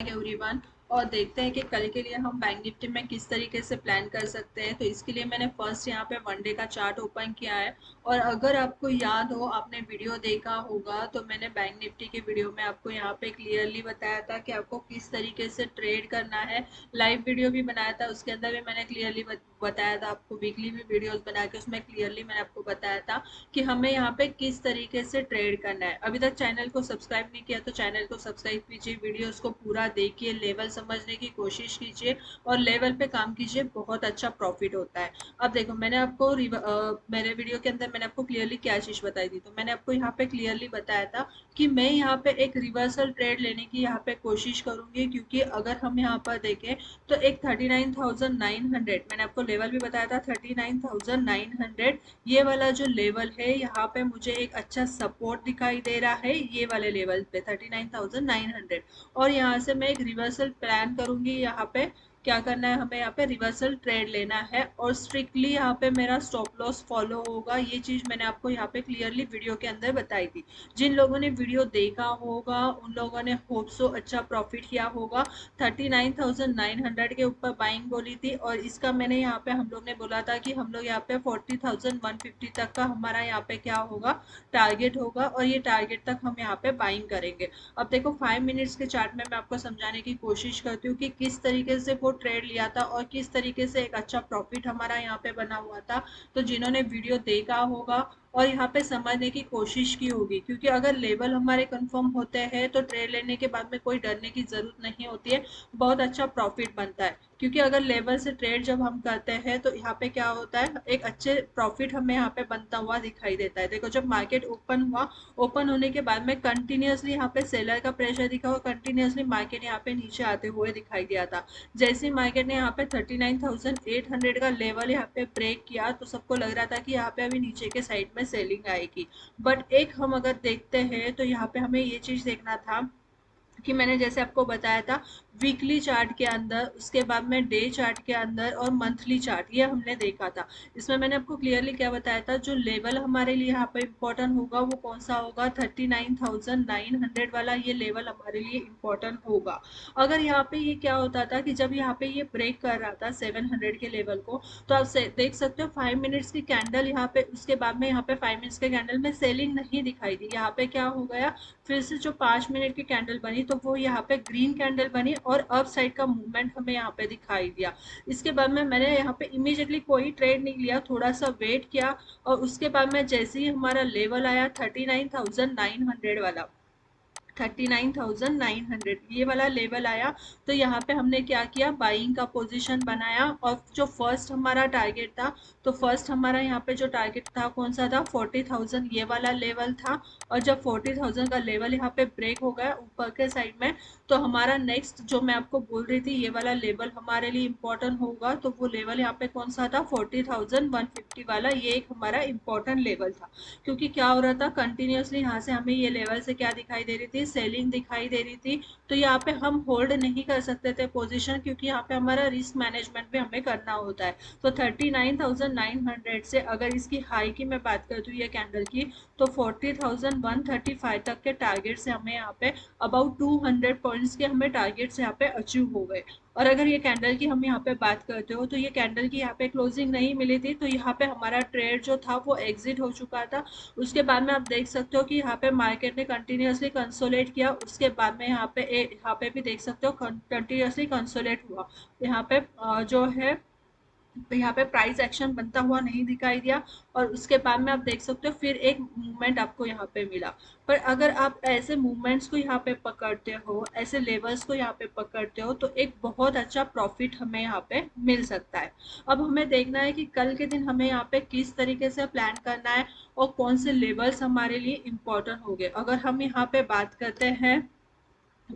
Everyone. और देखते हैं कि कल के लिए हम बैंक निफ्टी में किस तरीके से प्लान कर सकते हैं। तो इसके लिए मैंने फर्स्ट यहाँ पे वन डे का चार्ट ओपन किया है। और अगर आपको याद हो, आपने वीडियो देखा होगा, तो मैंने बैंक निफ्टी के वीडियो में आपको यहाँ पे क्लियरली बताया था कि आपको किस तरीके से ट्रेड करना है। लाइव वीडियो भी बनाया था, उसके अंदर भी मैंने क्लियरली बताया था आपको। वीकली भी वीडियोस बना के उसमें क्लियरली मैंने आपको बताया था कि हमें यहाँ पे किस तरीके से ट्रेड करना है। अभी तक चैनल को सब्सक्राइब नहीं किया तो चैनल को सब्सक्राइब कीजिए, वीडियोस को पूरा देखिए, लेवल समझने की कोशिश कीजिए और लेवल पे काम कीजिए, बहुत अच्छा प्रॉफिट होता है। अब देखो, मैंने आपको मेरे वीडियो के अंदर मैंने आपको क्लियरली क्या चीज बताई थी। तो मैंने आपको यहाँ पे क्लियरली बताया था कि मैं यहाँ पे एक रिवर्सल ट्रेड लेने की यहाँ पे कोशिश करूंगी, क्योंकि अगर हम यहाँ पर देखें तो एक 39,900 मैंने आपको लेवल भी बताया था। 39,900 ये वाला जो लेवल है, यहाँ पे मुझे एक अच्छा सपोर्ट दिखाई दे रहा है, ये वाले लेवल पे 39,900। और यहाँ से मैं एक रिवर्सल प्लान करूंगी। यहाँ पे क्या करना है, हमें यहाँ पे रिवर्सल ट्रेड लेना है और स्ट्रिक्टली यहाँ पे मेरा स्टॉप लॉस फॉलो होगा। ये चीज मैंने आपको यहाँ पे क्लियरली वीडियो के अंदर बताई थी। जिन लोगों ने वीडियो देखा होगा उन लोगों ने होप सो अच्छा प्रॉफिट किया होगा। 39,900 के ऊपर बाइंग बोली थी, और इसका मैंने यहाँ पे हम लोग ने बोला था कि हम लोग यहाँ पे 40,150 तक का हमारा यहाँ पे क्या होगा, टारगेट होगा, और ये टारगेट तक हम यहाँ पे बाइंग करेंगे। अब देखो 5 मिनट्स के चार्ट में मैं आपको समझाने की कोशिश करती हूँ कि किस तरीके से वो ट्रेड लिया था और किस तरीके से एक अच्छा प्रॉफिट हमारा यहाँ पे बना हुआ था। तो जिन्होंने वीडियो देखा होगा और यहाँ पे समझने की कोशिश की होगी, क्योंकि अगर लेवल हमारे कंफर्म होते हैं तो ट्रेड लेने के बाद में कोई डरने की जरूरत नहीं होती है, बहुत अच्छा प्रॉफिट बनता है। क्योंकि अगर लेवल से ट्रेड जब हम करते हैं तो यहाँ पे क्या होता है, एक अच्छे प्रॉफिट हमें यहाँ पे बनता हुआ दिखाई देता है। देखो, जब मार्केट ओपन हुआ, ओपन होने के बाद में कंटिन्यूअसली यहाँ पे सेलर का प्रेशर दिखा और कंटिन्यूअसली मार्केट यहाँ पे नीचे आते हुए दिखाई दिया था। जैसे ही मार्केट ने यहाँ पे 39,800 का लेवल यहाँ पे ब्रेक किया तो सबको लग रहा था कि यहाँ पे अभी नीचे के साइड में सेलिंग आएगी। बट एक हम अगर देखते हैं तो यहाँ पे हमें ये चीज देखना था कि मैंने जैसे आपको बताया था, वीकली चार्ट के अंदर, उसके बाद में डे चार्ट के अंदर और मंथली चार्ट, ये हमने देखा था। इसमें मैंने आपको क्लियरली क्या बताया था, जो लेवल हमारे लिए यहाँ पे इम्पोर्टेंट होगा वो कौन सा होगा, 39,900 वाला ये लेवल हमारे लिए इम्पोर्टेंट होगा। अगर यहाँ पे ये क्या होता था कि जब यहाँ पे ये ब्रेक कर रहा था 700 के लेवल को, तो आप देख सकते हो 5 मिनट्स की कैंडल यहाँ पे, उसके बाद में यहाँ पे 5 मिनट्स के कैंडल में सेलिंग नहीं दिखाई दी। यहाँ पे क्या हो गया, फिर से जो 5 मिनट की कैंडल बनी तो वो यहाँ पे ग्रीन कैंडल बनी और अप साइड का मूवमेंट हमें यहाँ पे दिखाई दिया। इसके बाद में मैंने यहाँ पे इमीडिएटली कोई ट्रेड नहीं लिया, थोड़ा सा वेट किया, और उसके बाद में जैसे ही हमारा लेवल आया 39,900 वाला, 39,900 ये वाला लेवल आया, तो यहाँ पे हमने क्या किया, बाइंग का पोजीशन बनाया। और जो फर्स्ट हमारा टारगेट था, तो फर्स्ट हमारा यहाँ पे जो टारगेट था कौन सा था, 40,000 ये वाला लेवल था। और जब 40,000 का लेवल यहाँ पे ब्रेक हो गया ऊपर के साइड में, तो हमारा नेक्स्ट जो मैं आपको बोल रही थी ये वाला लेवल हमारे लिए इम्पोर्टेंट होगा। तो वो लेवल यहाँ पे कौन सा था, 40,150 वाला, ये एक हमारा इम्पोर्टेंट लेवल था। क्योंकि क्या हो रहा था, कंटिन्यूअसली यहाँ से हमें ये लेवल से क्या दिखाई दे रही थी, सेलिंग दिखाई दे रही थी। तो यहाँ पे हम होल्ड नहीं कर सकते थे पोजीशन, क्योंकि यहाँ पे हमारा रिस्क मैनेजमेंट भी हमें करना होता है। तो 39,900 से अगर इसकी हाई की मैं बात करती हूँ ये कैंडल की, तो 40,135 तक के टारगेट से हमें यहाँ पे अबाउट 200 पॉइंट्स के हमें टारगेट्स यहाँ पे अचीव हो गए। और अगर ये कैंडल की हम यहाँ पे बात करते हो, तो ये कैंडल की यहाँ पे क्लोजिंग नहीं मिली थी, तो यहाँ पे हमारा ट्रेड जो था वो एग्जिट हो चुका था। उसके बाद में आप देख सकते हो कि यहाँ पे मार्केट ने कंटिन्यूअसली कंसोलेट किया, उसके बाद में यहाँ पे भी देख सकते हो कंटिन्यूअसली कंसोलेट हुआ। यहाँ पे जो है, तो यहाँ पे प्राइस एक्शन बनता हुआ नहीं दिखाई दिया। और उसके बाद में आप देख सकते हो फिर एक मूवमेंट आपको यहाँ पे मिला। पर अगर आप ऐसे मूवमेंट्स को यहाँ पे पकड़ते हो, ऐसे लेवल्स को यहाँ पे पकड़ते हो, तो एक बहुत अच्छा प्रॉफिट हमें यहाँ पे मिल सकता है। अब हमें देखना है कि कल के दिन हमें यहाँ पे किस तरीके से प्लान करना है और कौन से लेवल्स हमारे लिए इम्पोर्टेंट हो गए। अगर हम यहाँ पे बात करते हैं,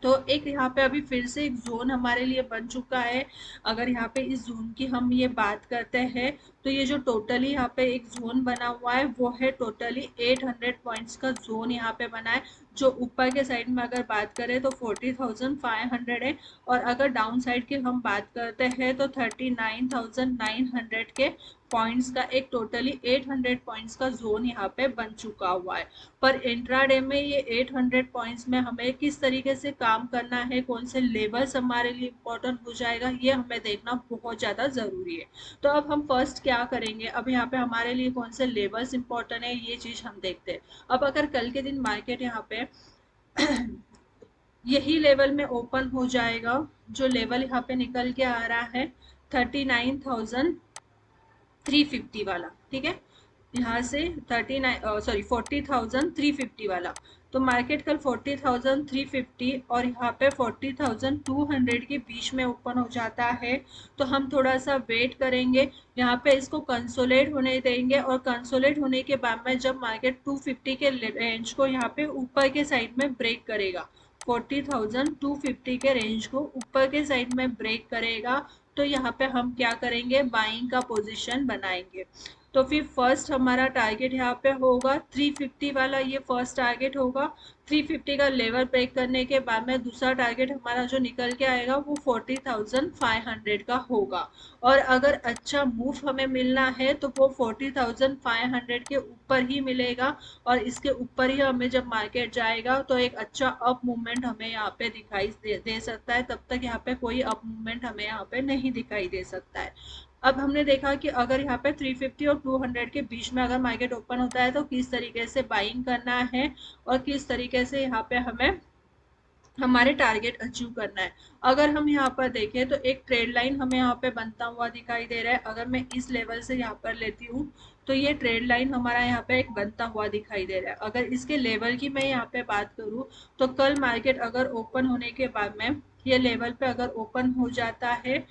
तो एक यहाँ पे अभी फिर से एक जोन हमारे लिए बन चुका है। अगर यहाँ पे इस जोन की हम ये बात करते हैं, तो ये जो टोटली यहाँ पे एक जोन बना हुआ है वो है टोटली 800 पॉइंट्स का जोन यहाँ पे बना है, जो ऊपर के साइड में अगर बात करें तो 40,500 है, और अगर डाउन साइड की हम बात करते हैं तो 39,900 के पॉइंट्स का एक टोटली 800 पॉइंट्स का जोन यहाँ पे बन चुका हुआ है। पर इंट्राडे में ये 800 पॉइंट्स में हमें किस तरीके से काम करना है, कौन से लेवल्स हमारे लिए इम्पोर्टेंट हो जाएगा, ये हमें देखना बहुत ज़्यादा ज़रूरी है। तो अब हम फर्स्ट क्या करेंगे, अब यहाँ पे हमारे लिए कौन से लेवल्स इम्पोर्टेंट है ये चीज़ हम देखते हैं। अब अगर कल के दिन मार्केट यहाँ पे यही लेवल में ओपन हो जाएगा, जो लेवल यहाँ पे निकल के आ रहा है 39,350 वाला, ठीक है, यहाँ से 40,350 वाला, तो मार्केट कल 40,350 और यहाँ पे 40,200 के बीच में ओपन हो जाता है, तो हम थोड़ा सा वेट करेंगे, यहाँ पे इसको कंसोलिडेट होने देंगे, और कंसोलिडेट होने के बाद में जब मार्केट 250 के रेंज को यहाँ पे ऊपर के साइड में ब्रेक करेगा, 40,250 के रेंज को ऊपर के साइड में ब्रेक करेगा, तो यहाँ पे हम क्या करेंगे, बाइंग का पोजीशन बनाएंगे। तो फिर फर्स्ट हमारा टारगेट यहाँ पे होगा 350 वाला, ये फर्स्ट टारगेट होगा। 350 का लेवल ब्रेक करने के बाद में दूसरा टारगेट हमारा जो निकल के आएगा वो 40,500 का होगा, और अगर अच्छा मूव हमें मिलना है तो वो 40,500 के ऊपर ही मिलेगा, और इसके ऊपर ही हमें जब मार्केट जाएगा तो एक अच्छा अप मूवमेंट हमें यहाँ पे दिखाई दे सकता है, तब तक यहाँ पे कोई अप मूवमेंट हमें यहाँ पे नहीं दिखाई दे सकता है। अब हमने देखा कि अगर यहाँ पे 350 और 200 के बीच में अगर मार्केट ओपन होता है तो किस तरीके से बाइंग करना है, और किस तरीके से यहाँ पे हमें हमारे टारगेट अचीव करना है। अगर हम यहाँ पर देखें तो एक ट्रेड लाइन हमें यहाँ पे बनता हुआ दिखाई दे रहा है, अगर मैं इस लेवल से यहाँ पर लेती हूँ तो ये ट्रेड लाइन हमारा यहाँ पे एक बनता हुआ दिखाई दे रहा है। अगर इसके लेवल की मैं यहाँ पे बात करूँ तो कल मार्केट अगर ओपन होने के बाद में ये लेवल पे अगर ओपन हो जाता है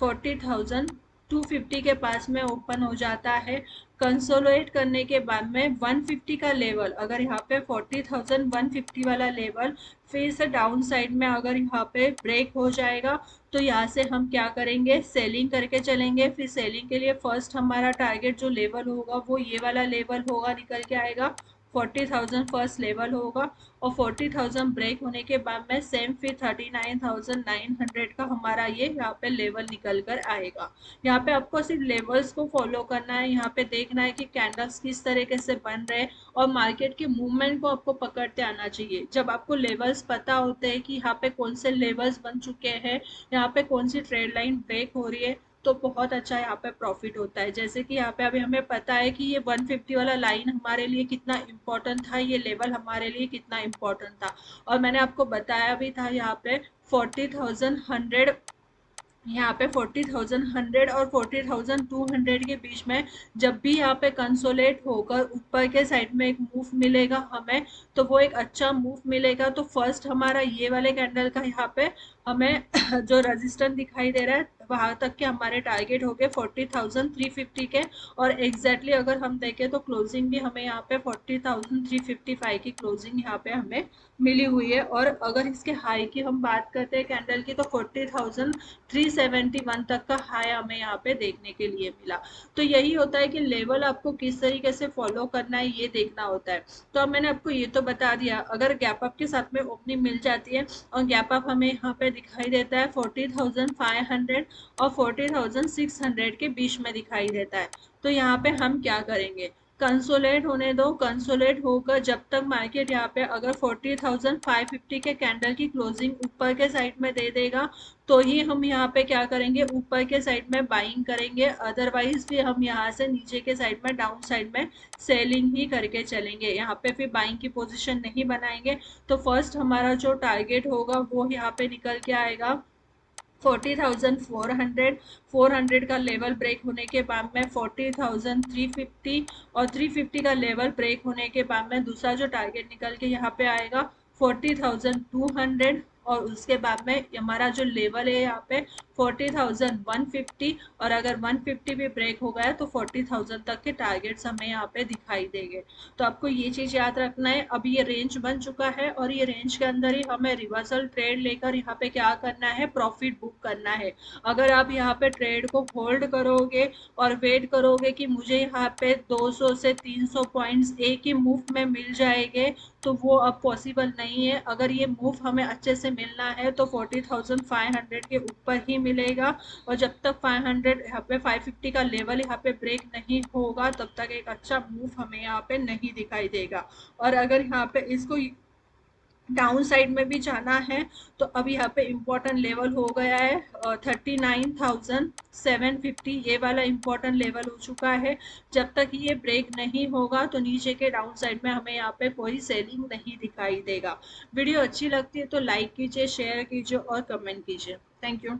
40,250 के पास में ओपन हो जाता है, कंसोलिडेट करने के बाद में 150 का लेवल, अगर यहाँ पे 40,150 वाला लेवल फिर से डाउन साइड में अगर यहाँ पे ब्रेक हो जाएगा, तो यहाँ से हम क्या करेंगे, सेलिंग करके चलेंगे। फिर सेलिंग के लिए फर्स्ट हमारा टारगेट जो लेवल होगा वो ये वाला लेवल होगा, निकल के आएगा 40,000 फर्स्ट लेवल होगा, और 40,000 ब्रेक होने के बाद में सेम फिर 39,900 का हमारा ये यहाँ पे लेवल निकल कर आएगा। यहाँ पे आपको सिर्फ लेवल्स को फॉलो करना है, यहाँ पे देखना है कि कैंडल्स किस तरीके से बन रहे हैं, और मार्केट के मूवमेंट को आपको पकड़ते आना चाहिए। जब आपको लेवल्स पता होते हैं कि यहाँ पे कौन से लेवल्स बन चुके हैं, यहाँ पे कौन सी ट्रेड लाइन ब्रेक हो रही है, तो बहुत अच्छा यहाँ पे प्रॉफिट होता है। जैसे कि यहाँ पे अभी हमें पता है कि ये 150 वाला लाइन हमारे लिए कितना इम्पोर्टेंट था, ये लेवल हमारे लिए कितना इम्पोर्टेंट था, और मैंने आपको बताया भी था यहाँ पे 40,100, यहाँ पे 40,100 और 40,200 के बीच में जब भी यहाँ पे कंसोलेट होकर ऊपर के साइड में एक मूव मिलेगा हमें, तो वो एक अच्छा मूव मिलेगा। तो फर्स्ट हमारा ये वाले कैंडल का यहाँ पे हमें जो रेजिस्टेंस दिखाई दे रहा है वहां तक के हमारे टारगेट हो गए 40,350 के, और एग्जैक्टली अगर हम देखें तो क्लोजिंग भी हमें यहाँ पे 40,355 की क्लोजिंग यहाँ पे हमें मिली हुई है। और अगर इसके हाई की हम बात करते हैं कैंडल की, तो 40,371 तक का हाई हमें यहाँ पे देखने के लिए मिला। तो यही होता है कि लेवल आपको किस तरीके से फॉलो करना है ये देखना होता है। तो अब मैंने आपको ये तो बता दिया, अगर गैप अप के साथ में ओपनिंग मिल जाती है और गैप अप हमें यहाँ पे दिखाई देता है 40,500 और 40,600 के बीच में दिखाई देता है, तो यहाँ पे हम क्या करेंगे, कंसोलेट होने दो। कंसोलेट होकर जब तक मार्केट यहाँ पे अगर 40,550 के कैंडल की क्लोजिंग ऊपर के साइड में दे देगा, तो ही हम यहाँ पे क्या करेंगे, ऊपर के साइड में बाइंग करेंगे, अदरवाइज भी हम यहाँ से नीचे के साइड में डाउन साइड में सेलिंग ही करके चलेंगे, यहाँ पे फिर बाइंग की पोजीशन नहीं बनाएंगे। तो फर्स्ट हमारा जो टारगेट होगा वो यहाँ पे निकल के आएगा 40,400, 400 का लेवल ब्रेक होने के बाद में 40,350, और 350 का लेवल ब्रेक होने के बाद में दूसरा जो टारगेट निकल के यहाँ पे आएगा 40,200, और उसके बाद में हमारा जो लेवल है यहाँ पे 40,150, और अगर 150 भी ब्रेक हो गया तो 40,000 तक के टारगेट्स हमें यहाँ पे दिखाई देंगे। तो आपको ये चीज़ याद रखना है। अभी ये रेंज बन चुका है और ये रेंज के अंदर ही हमें रिवर्सल ट्रेड लेकर यहाँ पे क्या करना है, प्रॉफिट बुक करना है। अगर आप यहाँ पे ट्रेड को होल्ड करोगे और वेट करोगे कि मुझे यहाँ पे 200 से 300 पॉइंट्स एक ही मूव में मिल जाएंगे, तो वो अब पॉसिबल नहीं है। अगर ये मूव हमें अच्छे से मिलना है तो 40,500 के ऊपर ही मिलेगा, और जब तक 500 यहाँ पे 550 का लेवल यहाँ पे ब्रेक नहीं होगा तब तक एक अच्छा मूव हमें यहाँ पे नहीं दिखाई देगा। और अगर यहाँ पे इसको डाउन साइड में भी जाना है तो अब यहाँ पे इम्पोर्टेंट लेवल हो गया है 39,750, ये वाला इम्पोर्टेंट लेवल हो चुका है। जब तक ये ब्रेक नहीं होगा तो नीचे के डाउन साइड में हमें यहाँ पे कोई सेलिंग नहीं दिखाई देगा। वीडियो अच्छी लगती है तो लाइक कीजिए, शेयर कीजिए और कमेंट कीजिए। Thank you.